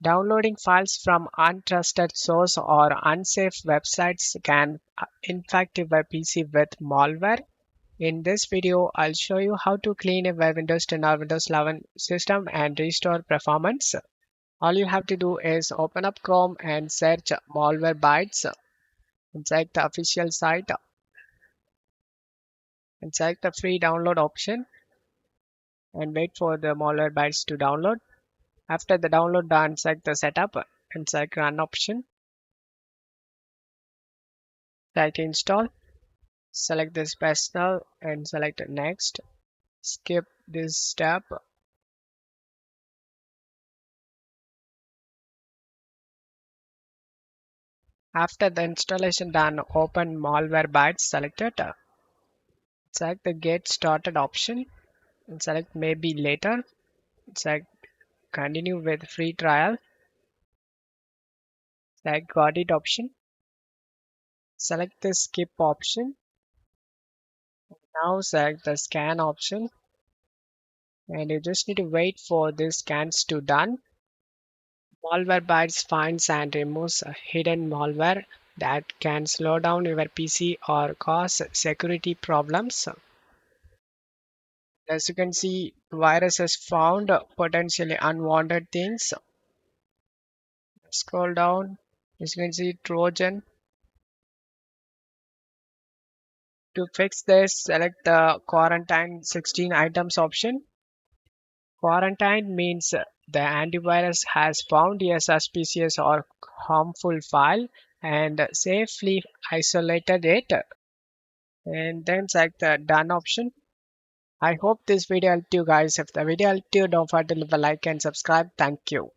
Downloading files from untrusted source or unsafe websites can infect your PC with malware. In this video, I'll show you how to clean a Windows 10 or Windows 11 system and restore performance. All you have to do is open up Chrome and search malware bytes and select the official site and select the free download option and wait for the malware bytes to download. After the download done, select the setup and select run option. Select install. Select this personal and select next. Skip this step. After the installation done, open malware bytes selected. Select the get started option and select maybe later. Select continue with free trial. Select got it option. Select the skip option. Now select the scan option and you just need to wait for these scans to done. Malwarebytes finds and removes hidden malware that can slow down your PC or cause security problems. As you can see, virus has found potentially unwanted things. Scroll down. As you can see, Trojan. To fix this, select the quarantine 16 items option. Quarantine means the antivirus has found a suspicious or harmful file and safely isolated it. And then select the done option. I hope this video helped you guys. If the video helped you, don't forget to leave a like and subscribe. Thank you.